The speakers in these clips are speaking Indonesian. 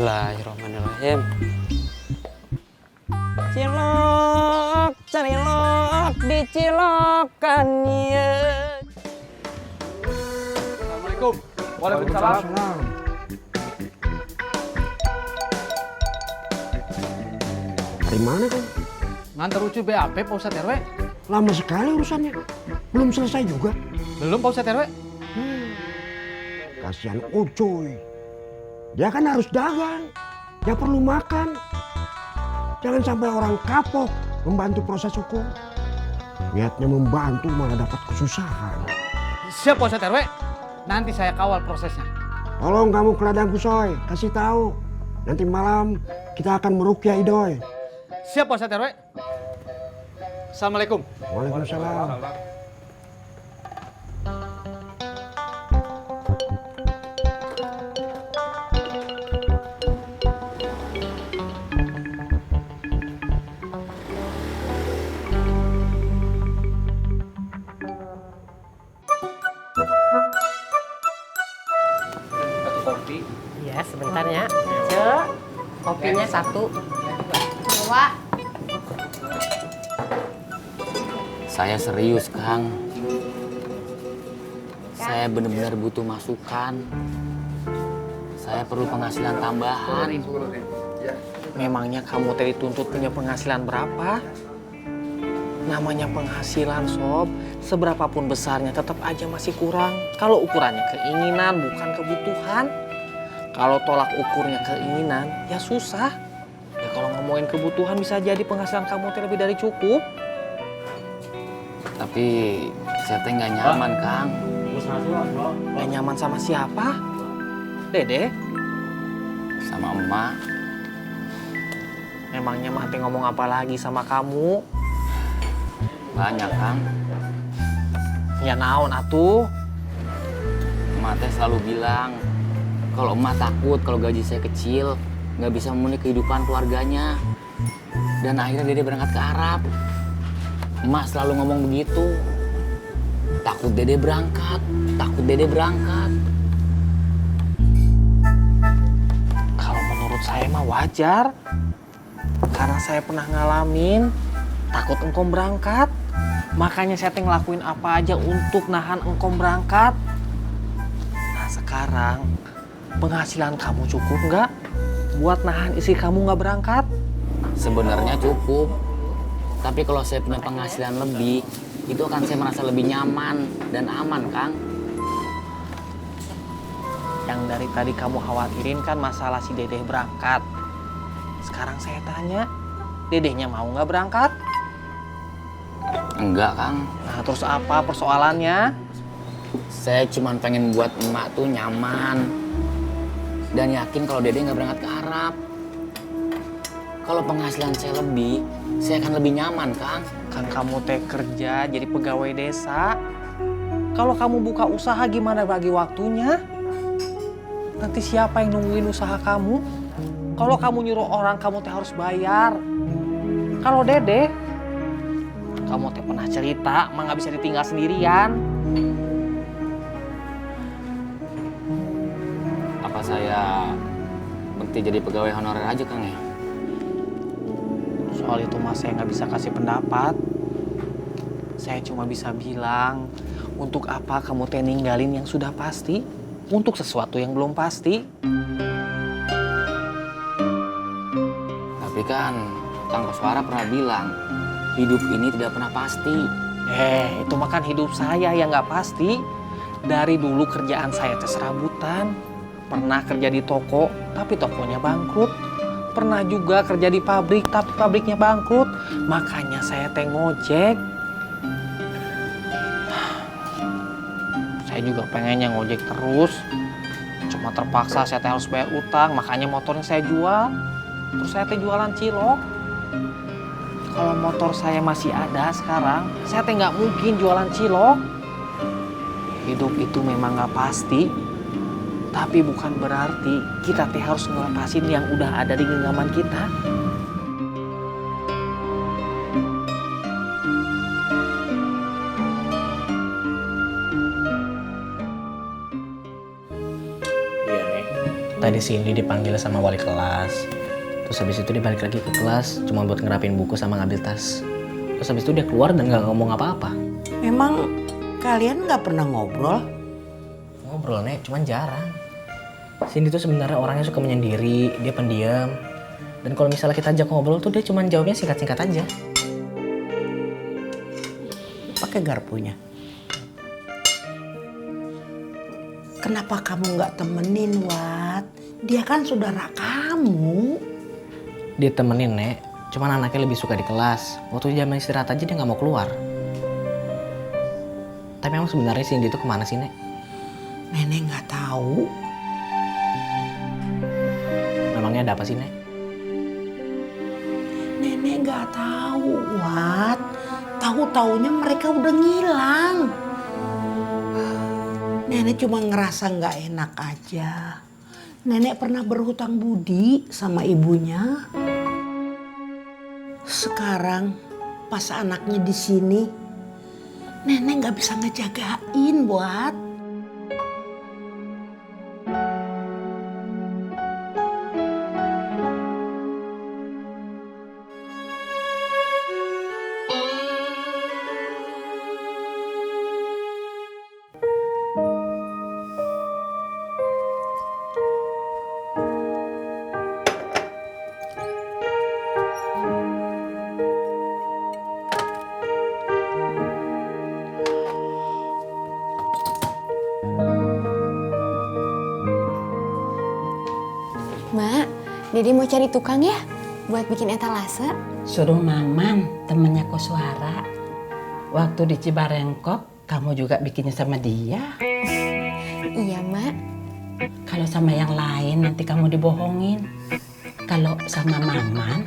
Bismillahirrahmanirrahim. Cilok, cerilok, dicilokan ya. Assalamualaikum. Waalaikumsalam. Dari mana kan? Ngantar Ucuy BAP Pak Ustadz RW. Lama sekali urusannya. Belum selesai juga. Belum Pak Ustadz RW. Kasihan Ucuy. Dia kan harus dagang. Dia perlu makan. Jangan sampai orang kapok membantu proses hukum. Niatnya membantu malah dapat kesusahan. Siap Pak Ustadz RW. Nanti saya kawal prosesnya. Tolong kamu ke ladang Kusoy, kasih tahu. Nanti malam kita akan meruqyah Idoy. Siap Pak Ustadz RW. Assalamualaikum. Waalaikumsalam. Ya, sebentar ya. Cek, kopinya satu. Dua. Saya serius, Kang. Saya benar-benar butuh masukan. Saya perlu penghasilan tambahan. Memangnya kamu tadi tuntut punya penghasilan berapa? Namanya penghasilan, Sob. Seberapapun besarnya tetap aja masih kurang. Kalau ukurannya keinginan, bukan kebutuhan. Kalau tolak ukurnya keinginan, ya susah. Ya kalau ngomongin kebutuhan bisa jadi penghasilan kamu lebih dari cukup. Tapi saya teh nggak nyaman, Kang. Gak nyaman sama siapa? Dede? Sama emak. Memangnya mah teh ngomong apa lagi sama kamu? Banyak, Kang. Ya naon atuh? Emak teh selalu bilang, kalau emak takut kalau gaji saya kecil, nggak bisa memenuhi kehidupan keluarganya. Dan akhirnya Dede berangkat ke Arab. Emak selalu ngomong begitu. Takut Dede berangkat, takut Dede berangkat. Kalau menurut saya mah wajar. Karena saya pernah ngalamin takut engkom berangkat. Makanya saya teh ngelakuin apa aja untuk nahan engkom berangkat. Nah sekarang penghasilan kamu cukup nggak buat nahan istri kamu nggak berangkat? Sebenarnya cukup. Tapi kalau saya punya penghasilan lebih, itu akan saya merasa lebih nyaman dan aman, Kang. Yang dari tadi kamu khawatirin kan masalah si Dedeh berangkat. Sekarang saya tanya, Dedehnya mau nggak berangkat? Enggak, Kang. Nah terus apa persoalannya? Saya cuma pengen buat emak tuh nyaman. Dan yakin kalau Dede nggak berangkat ke Arab. Kalau penghasilan saya lebih, saya akan lebih nyaman, Kang. Kan kamu teh kerja jadi pegawai desa. Kalau kamu buka usaha gimana bagi waktunya? Nanti siapa yang nungguin usaha kamu? Kalau kamu nyuruh orang, kamu teh harus bayar. Kalau Dede, kamu teh pernah cerita, mah nggak bisa ditinggal sendirian. Apa saya berhenti jadi pegawai honorer aja, Kang ya? Soal itu mas saya nggak bisa kasih pendapat. Saya cuma bisa bilang, untuk apa kamu teh ninggalin yang sudah pasti untuk sesuatu yang belum pasti. Tapi kan Kang Koswara pernah bilang, hidup ini tidak pernah pasti. Itu mah kan hidup saya yang nggak pasti. Dari dulu kerjaan saya teh serabutan. Pernah kerja di toko, tapi tokonya bangkrut. Pernah juga kerja di pabrik, tapi pabriknya bangkrut. Makanya saya teh ngojek. Saya juga pengennya ngojek terus. Cuma terpaksa saya teh harus bayar utang, makanya motornya saya jual. Terus saya teh jualan cilok. Kalau motor saya masih ada sekarang, saya teh nggak mungkin jualan cilok. Hidup itu memang nggak pasti. Tapi bukan berarti kita teh harus ngelepasin yang udah ada di genggaman kita. Tadi Cindy dipanggil sama wali kelas. Terus habis itu dia balik lagi ke kelas cuma buat ngerapin buku sama ngambil tas. Terus habis itu dia keluar dan nggak ngomong apa-apa. Memang kalian nggak pernah ngobrol? Ngobrol, Nek, cuman jarang. Cindy tuh sebenarnya orangnya suka menyendiri, dia pendiam. Dan kalau misalnya kita ajak ngobrol tuh dia cuman jawabnya singkat-singkat aja. Pakai garpunya. Kenapa kamu nggak temenin, Wat? Dia kan saudara kamu. Dia temenin, Nek. Cuman anaknya lebih suka di kelas. Waktu zaman istirahat aja dia nggak mau keluar. Tapi emang sebenarnya Cindy itu kemana sih, Nek? Nenek nggak tahu. Memangnya ada apa sih, Nek? Nenek nggak tahu, Wat. Tahu-taunya mereka udah ngilang. Nenek cuma ngerasa nggak enak aja. Nenek pernah berhutang budi sama ibunya. Sekarang pas anaknya di sini, nenek nggak bisa ngejagain, Buat. Mak, Dede mau cari tukang ya buat bikin etalase. Suruh Maman, temennya Koswara. Waktu di Cibarengkok, kamu juga bikinnya sama dia. Iya, Mak. Kalau sama yang lain nanti kamu dibohongin. Kalau sama Maman,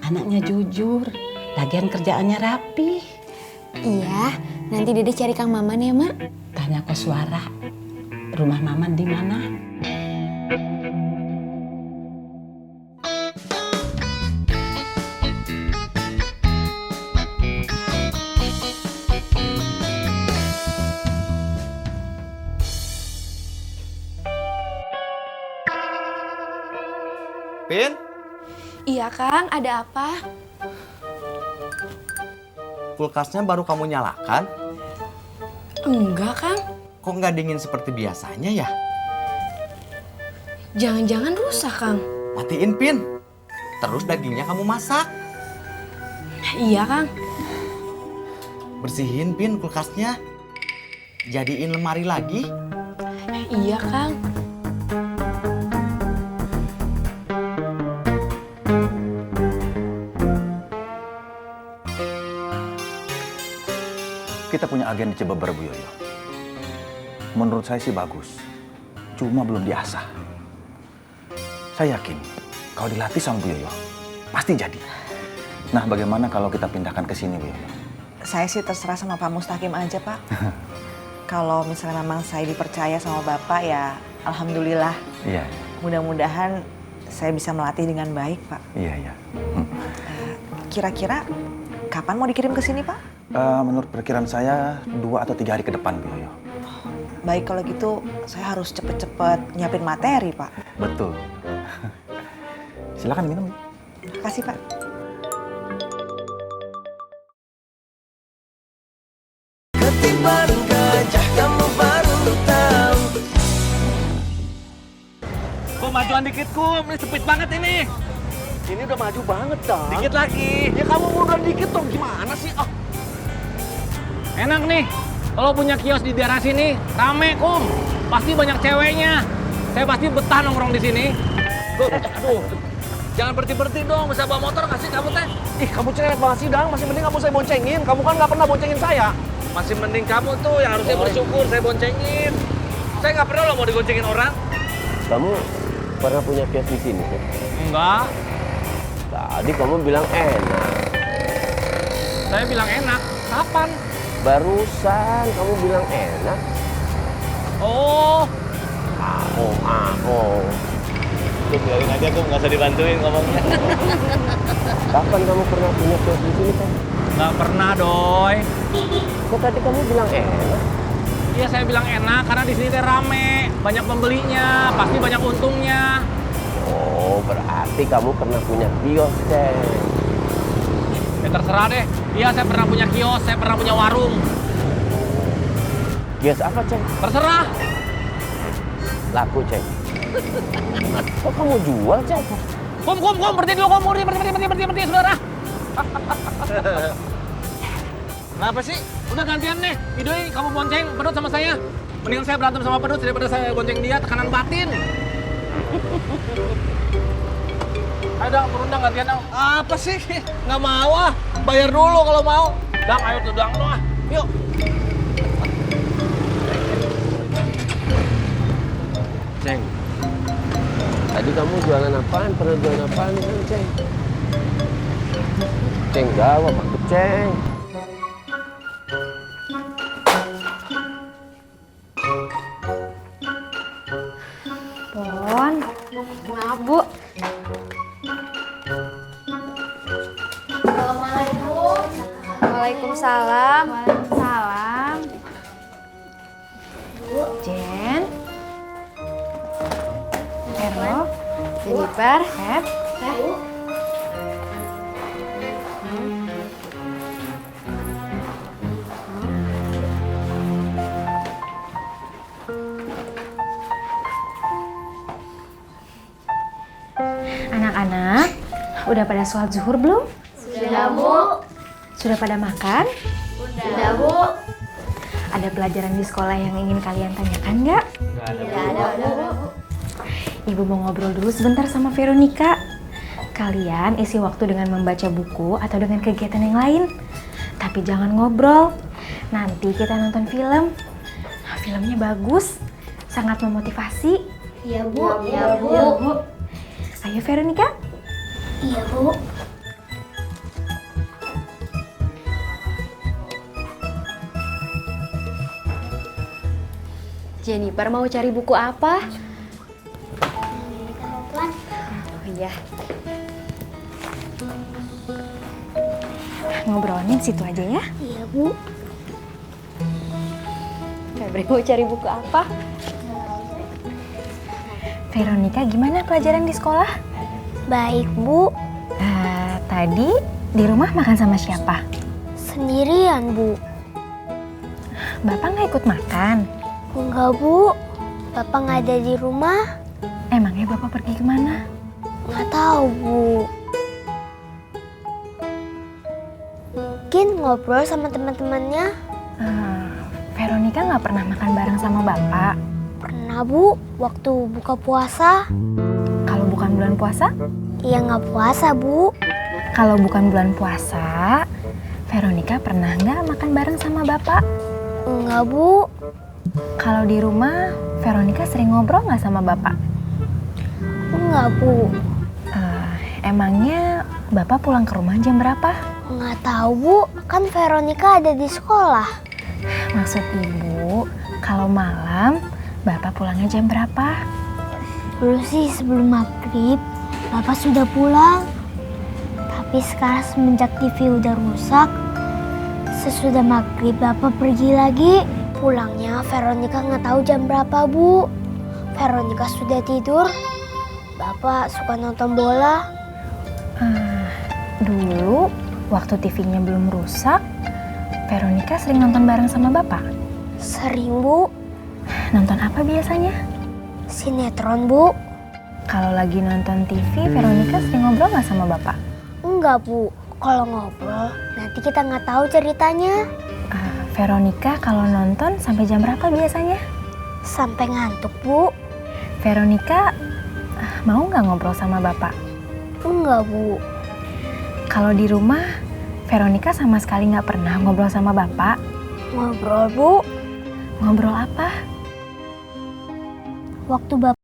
anaknya jujur. Lagian kerjaannya rapi. Iya, nanti Dede cari Kang Maman ya, Mak. Tanya Koswara, rumah Maman di mana? Pin, Iya, Kang. Ada apa? kulkasnya baru kamu nyalakan? Enggak, Kang. Kok nggak dingin seperti biasanya ya? Jangan-jangan rusak, Kang. Matiin, Pin. Terus dagingnya kamu masak. Iya, Kang. Bersihin, Pin, kulkasnya. Jadiin lemari lagi. Iya, Kang. Kita punya agen di Cibeber, Bu Yoyo. Menurut saya sih bagus. Cuma belum diasah. Saya yakin kalau dilatih sama Bu Yoyo, pasti jadi. Nah, bagaimana kalau kita pindahkan ke sini, Bu Yoyo? Saya sih terserah sama Pak Mustaqim aja, Pak. Kalau misalnya memang saya dipercaya sama Bapak, ya alhamdulillah. Iya. Mudah-mudahan saya bisa melatih dengan baik, Pak. Iya, iya. Kira-kira kapan mau dikirim ke sini, Pak? Menurut perkiraan saya 2 atau 3 hari ke depan, Bu Yoyo. Baik, kalau gitu saya harus cepet-cepet nyiapin materi, Pak. Betul. Silakan minum. Terima kasih, Pak. Ketimbang gajah kamu baru tahu. Kum, majuan dikit, Kum. Ini sempit banget ini. Ini udah maju banget dah. Dikit lagi. Ya kamu mundur dikit dong, gimana sih? Ah. Enak nih. Kalau punya kios di daerah sini, rame, Kum. Pasti banyak ceweknya. Saya pasti betah nongkrong di sini. Aduh. Jangan berhenti-berhenti dong. Bisa bawa motor nggak sih kamu, teh? Ih, kamu cerewet banget sih, Dang. Masih mending kamu saya boncengin. Kamu kan nggak pernah boncengin saya. Masih mending kamu tuh yang harusnya bersyukur saya boncengin. Saya nggak pernah loh mau digoncengin orang. Kamu pernah punya kios di sini? Enggak. Tadi kamu bilang enak. Saya bilang enak. Kapan? Barusan kamu bilang enak. Oh. Biarin aja, aku nggak usah dibantuin ngomongnya. Kapan kamu pernah punya kios di sini, Teh? Nggak pernah, Doy. Kok tadi kamu bilang enak? Iya saya bilang enak karena di sini teh rame, banyak pembelinya, pasti banyak untungnya. Oh, berarti kamu pernah punya kios, Ceng. Ya terserah deh. Iya saya pernah punya kios, saya pernah punya warung. Kios apa, Ceng? Terserah. Laku, Ceng. Kok kamu jual, Ceng? Kum, berhenti dulu, Kum. Berhenti, saudara. Kenapa sih? Udah gantian deh. Idoi, kamu bonceng Pedut sama saya. Mendingan saya berantem sama Pedut daripada saya bonceng dia, tekanan batin. Ayo Dang, turun Dang, gantian Dang. Apa sih? Nggak mau ah. Bayar dulu kalau mau. Dang, ayo tuh Dang, ah. Yuk. Ceng, tadi kamu jualan apaan? Pernah jualan apaan kan, Ceng? Ceng, jawab aku, Ceng. Bon, maaf Bu. Assalamualaikum. Waalaikumsalam. Waalaikumsalam. Jen. Vero. Jennifer. Feb. Anak-anak, udah pada sholat zuhur belum? Sudah, Bu. Sudah pada makan? Sudah, Bu. Ada pelajaran di sekolah yang ingin kalian tanyakan nggak? Tidak ada, Bu. Ibu mau ngobrol dulu sebentar sama Veronica. Kalian isi waktu dengan membaca buku atau dengan kegiatan yang lain. Tapi jangan ngobrol. Nanti kita nonton film. Filmnya bagus, sangat memotivasi. Iya, Bu. Iya, Bu. Ayo Veronica. Iya, Bu. Jennifer mau cari buku apa? Oh iya. Ngobrolin situ aja ya. Iya, Bu. Febri mau cari buku apa? Veronica, gimana pelajaran di sekolah? Baik, Bu. Tadi di rumah makan sama siapa? Sendirian, Bu. Bapak nggak ikut makan? Enggak, Bu. Bapak nggak ada di rumah. Emangnya Bapak pergi kemana? Nggak tahu, Bu. Mungkin ngobrol sama teman-temannya. Veronica nggak pernah makan bareng sama Bapak? Pernah, Bu. Waktu buka puasa. Kalau bukan bulan puasa? Iya, nggak puasa, Bu. Kalau bukan bulan puasa, Veronica pernah nggak makan bareng sama Bapak? Enggak, Bu. Kalau di rumah, Veronica sering ngobrol nggak sama Bapak? Enggak, Bu. Emangnya Bapak pulang ke rumah jam berapa? Nggak tahu, Bu. Kan Veronica ada di sekolah. Maksud Ibu, kalau malam, Bapak pulangnya jam berapa? Dulu sih sebelum maghrib, Bapak sudah pulang. Tapi sekarang semenjak TV udah rusak, sesudah maghrib Bapak pergi lagi. Pulangnya Veronica nggak tahu jam berapa, Bu. Veronica sudah tidur. Bapak suka nonton bola. Dulu, waktu TV-nya belum rusak, Veronica sering nonton bareng sama Bapak? Sering, Bu. Nonton apa biasanya? Sinetron, Bu. Kalau lagi nonton TV, Veronica sering ngobrol nggak sama Bapak? Enggak, Bu. Kalau ngobrol, nanti kita nggak tahu ceritanya. Veronica kalau nonton sampai jam berapa biasanya? Sampai ngantuk, Bu. Veronica mau nggak ngobrol sama Bapak? Enggak, Bu. Kalau di rumah, Veronica sama sekali nggak pernah ngobrol sama Bapak? Ngobrol, Bu. Ngobrol apa? Waktu Bapak